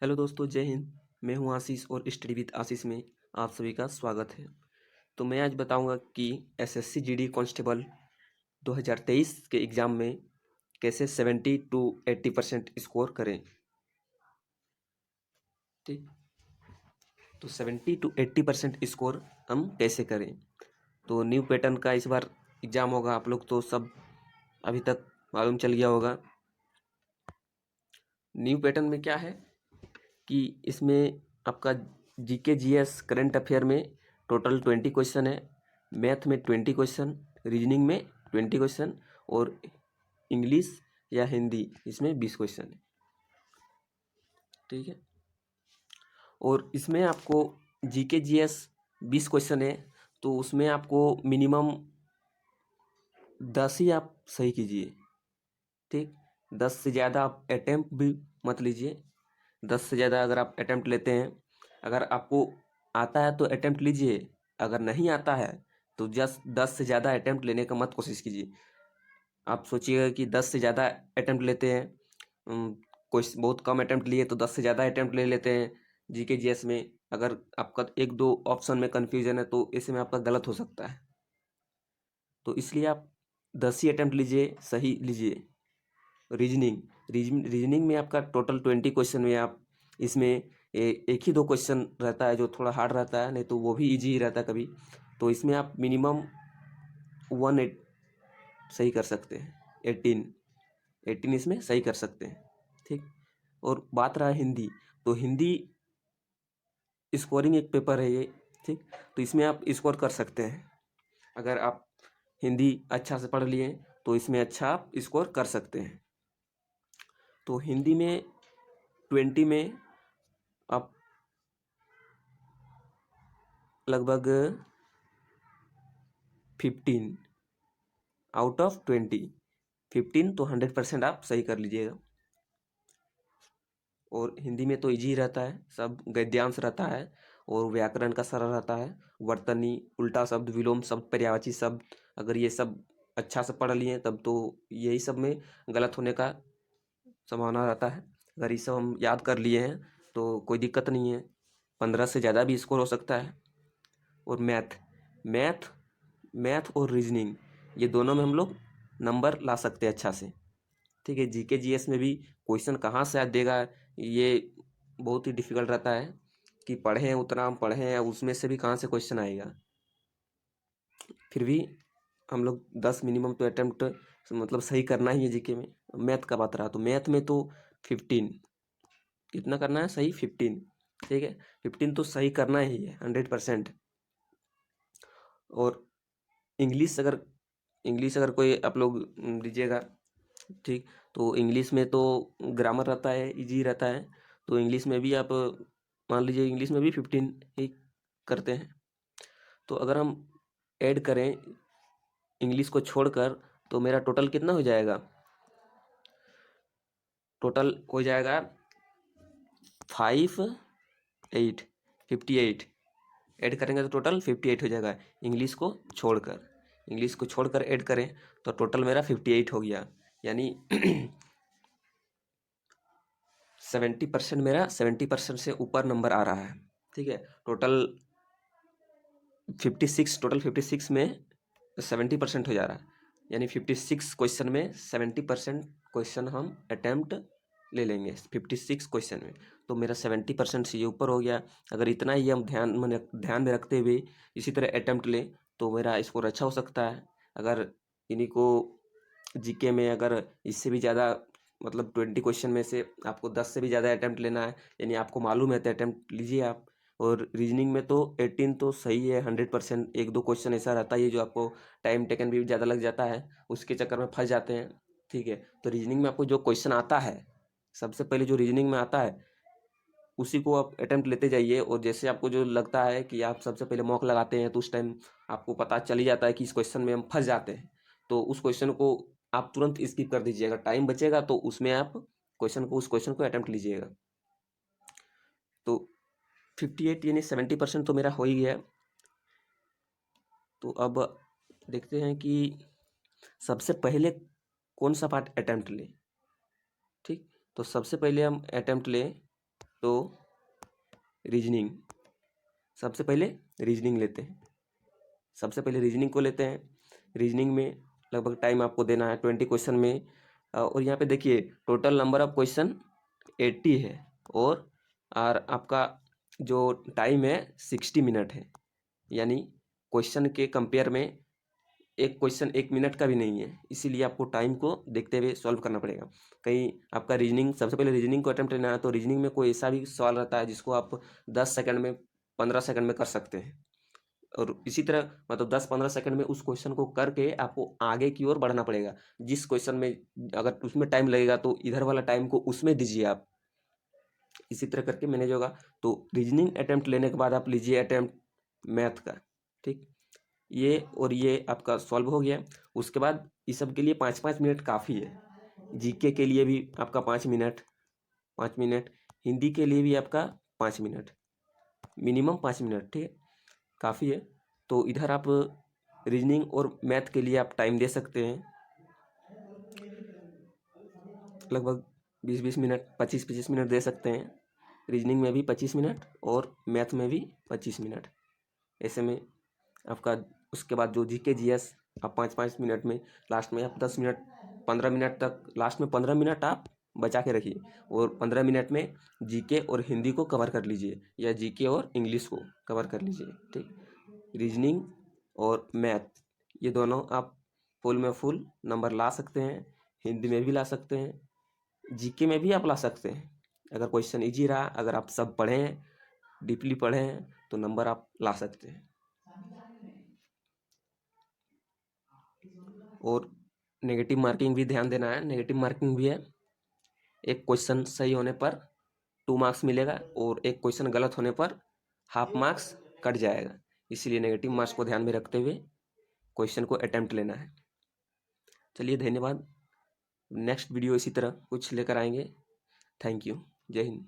Hello दोस्तों, जय हिंद। मैं हूं आशीष और स्टडी विद आशीष में आप सभी का स्वागत है। तो मैं आज बताऊंगा कि एसएससी जीडी कांस्टेबल 2023 के एग्ज़ाम में कैसे 70 to 80% स्कोर करें। ठीक, तो 70 to 80% स्कोर हम कैसे करें। तो न्यू पैटर्न का इस बार एग्ज़ाम होगा, आप लोग तो सब अभी तक मालूम चल गया होगा। न्यू पैटर्न में क्या है कि इसमें आपका जीके जीएस करंट अफेयर में टोटल 20 क्वेश्चन है, मैथ में 20 क्वेश्चन, रीजनिंग में 20 क्वेश्चन और इंग्लिश या हिंदी इसमें 20 क्वेश्चन है। ठीक है, और इसमें आपको जीके जीएस 20 क्वेश्चन है, तो उसमें आपको मिनिमम 10 ही आप सही कीजिए। ठीक, 10 से ज़्यादा आप अटैम्प्ट भी मत लीजिए। 10 से ज़्यादा अगर आप अटैम्प्ट लेते हैं, अगर आपको आता है तो अटैम्प्ट लीजिए, अगर नहीं आता है तो जस्ट 10 से ज़्यादा अटैम्प्ट लेने का मत कोशिश कीजिए। आप सोचिएगा कि 10 से ज़्यादा अटैम्प्ट लेते हैं, कोई बहुत कम अटैम्प्ट लिए तो 10 से ज़्यादा अटैम्प्ट ले लेते हैं जीके जीएस में। अगर आपका एक दो ऑप्शन में कन्फ्यूजन है तो ऐसे में आपका गलत हो सकता है, तो इसलिए आप 10 ही अटैम्प्ट लीजिए, सही लीजिए। रीजनिंग में आपका टोटल 20 क्वेश्चन में आप इसमें एक ही दो क्वेश्चन रहता है जो थोड़ा हार्ड रहता है, नहीं तो वो भी इजी ही रहता है कभी। तो इसमें आप मिनिमम 18 सही कर सकते हैं, 18 इसमें सही कर सकते हैं। ठीक, और बात रहा हिंदी, तो हिंदी स्कोरिंग एक पेपर है ये। ठीक, तो इसमें आप स्कोर कर सकते हैं। अगर आप हिंदी अच्छा से पढ़ लिए तो इसमें अच्छा आप स्कोर कर सकते हैं। तो हिंदी में 20 में आप लगभग 15 आउट ऑफ 20, 15 तो 100% आप सही कर लीजिएगा। और हिंदी में तो इजी रहता है, सब गद्यांश रहता है और व्याकरण का सरल रहता है। वर्तनी, उल्टा शब्द, विलोम शब्द, पर्यायवाची शब्द, अगर ये सब अच्छा से पढ़ लिए तब तो यही सब में गलत होने का संभावना रहता है। अगर ये सब हम याद कर लिए हैं तो कोई दिक्कत नहीं है, 15 से ज़्यादा भी स्कोर हो सकता है। और मैथ मैथ और रीजनिंग, ये दोनों में हम लोग नंबर ला सकते हैं अच्छा से। ठीक है, जीके जीएस में भी क्वेश्चन कहाँ से देगा, ये बहुत ही डिफिकल्ट रहता है कि पढ़ें उतना हम पढ़ें, उसमें से भी कहाँ से क्वेश्चन आएगा। फिर भी हम लोग 10 मिनिमम तो अटेम्प्ट मतलब सही करना ही है जीके में। मैथ का बात रहा तो मैथ में तो 15 कितना करना है, सही 15। ठीक है, 15 तो सही करना ही है 100%। और इंग्लिश अगर कोई आप लोग लीजिएगा, ठीक, तो इंग्लिश में तो ग्रामर रहता है, इजी रहता है। तो इंग्लिश में भी आप मान लीजिए इंग्लिश में भी 15 ही करते हैं। तो अगर हम ऐड करें इंग्लिश को छोड़कर तो मेरा टोटल कितना हो जाएगा, टोटल हो जाएगा 58 ऐड करेंगे तो टोटल 58 हो जाएगा। इंग्लिश को छोड़कर ऐड करें तो टोटल मेरा 58 हो गया, यानी 70% मेरा 70% से ऊपर नंबर आ रहा है। ठीक है, टोटल 56 में 70% हो जा रहा है, यानी 56 क्वेश्चन में 70% क्वेश्चन हम अटैम्प्ट ले लेंगे 56 क्वेश्चन में, तो मेरा 70% से ये ऊपर हो गया। अगर इतना ही हम ध्यान में रखते हुए इसी तरह अटैम्प्ट लें तो मेरा स्कोर अच्छा हो सकता है। अगर इन्हीं को जीके में अगर इससे भी ज़्यादा मतलब 20 क्वेश्चन में से आपको 10 से भी ज़्यादा अटैम्प्ट लेना है, यानी आपको मालूम है तो अटैम्प्ट लीजिए आप। और रीजनिंग में तो 18 तो सही है 100%। एक दो क्वेश्चन ऐसा रहता है जो आपको टाइम टेकन भी ज़्यादा लग जाता है, उसके चक्कर में फंस जाते हैं। ठीक है, तो रीजनिंग में आपको जो क्वेश्चन आता है, सबसे पहले जो रीजनिंग में आता है उसी को आप अटेम्प्ट लेते जाइए। और जैसे आपको जो लगता है कि आप सबसे पहले मॉक लगाते हैं तो उस टाइम आपको पता चल ही जाता है कि इस क्वेश्चन में हम फंस जाते हैं, तो उस क्वेश्चन को आप तुरंत स्किप कर दीजिएगा। टाइम बचेगा तो उसमें आप उस क्वेश्चन को अटेम्प्ट लीजिएगा। तो 58 यानी 70% तो मेरा हो ही गया। तो अब देखते हैं कि सबसे पहले कौन सा पार्ट अटेम्प्ट लें। ठीक, तो सबसे पहले हम अटेम्प्ट लें तो रीजनिंग, सबसे पहले रीजनिंग लेते हैं। सबसे पहले रीजनिंग को लेते हैं। रीजनिंग में लगभग टाइम आपको देना है 20 क्वेश्चन में। और यहाँ पे देखिए टोटल नंबर ऑफ क्वेश्चन 80 है और आपका जो टाइम है 60 मिनट है। यानी क्वेश्चन के कंपेयर में एक क्वेश्चन 1 मिनट का भी नहीं है, इसीलिए आपको टाइम को देखते हुए सॉल्व करना पड़ेगा। कहीं आपका रीजनिंग, सबसे पहले रीजनिंग को अटेम्प्ट लेना है तो रीजनिंग में कोई ऐसा भी सवाल रहता है जिसको आप 10 सेकंड में, 15 सेकंड में कर सकते हैं। और इसी तरह मतलब 10-15 सेकंड में उस क्वेश्चन को करके आपको आगे की ओर बढ़ना पड़ेगा। जिस क्वेश्चन में अगर उसमें टाइम लगेगा तो इधर वाला टाइम को उसमें दीजिए आप। इसी तरह करके मैनेज होगा। तो रीजनिंग अटेम्प्ट लेने के बाद आप लीजिए अटेम्प्ट मैथ का। ठीक, ये और ये आपका सॉल्व हो गया। उसके बाद इस सब के लिए 5-5 मिनट काफ़ी है। जीके के लिए भी आपका 5 मिनट, 5 मिनट, हिंदी के लिए भी आपका 5 मिनट, मिनिमम 5 मिनट। ठीक है, काफ़ी है। तो इधर आप रीजनिंग और मैथ के लिए आप टाइम दे सकते हैं लगभग 20-20 मिनट, 25-25 मिनट दे सकते हैं। रीजनिंग में भी 25 मिनट और मैथ में भी 25 मिनट। ऐसे में आपका उसके बाद जो जीके जीएस आप 5-5 मिनट में, लास्ट में आप 10 मिनट, 15 मिनट तक, लास्ट में 15 मिनट आप बचा के रखिए और 15 मिनट में जीके और हिंदी को कवर कर लीजिए या जीके और इंग्लिश को कवर कर लीजिए। ठीक, रीजनिंग और मैथ ये दोनों आप फुल में फुल नंबर ला सकते हैं। हिंदी में भी ला सकते हैं, जीके में भी आप ला सकते हैं। अगर क्वेश्चन इजी रहा, अगर आप सब पढ़ें, डीपली पढ़ें, तो नंबर आप ला सकते हैं। और नेगेटिव मार्किंग भी ध्यान देना है। नेगेटिव मार्किंग भी है, एक क्वेश्चन सही होने पर 2 मार्क्स मिलेगा और एक क्वेश्चन गलत होने पर हाफ मार्क्स कट जाएगा। इसीलिए नेगेटिव मार्क्स को ध्यान में रखते हुए क्वेश्चन को अटेम्प्ट लेना है। चलिए धन्यवाद। नेक्स्ट वीडियो इसी तरह कुछ लेकर आएंगे। Thank you. जय हिंद।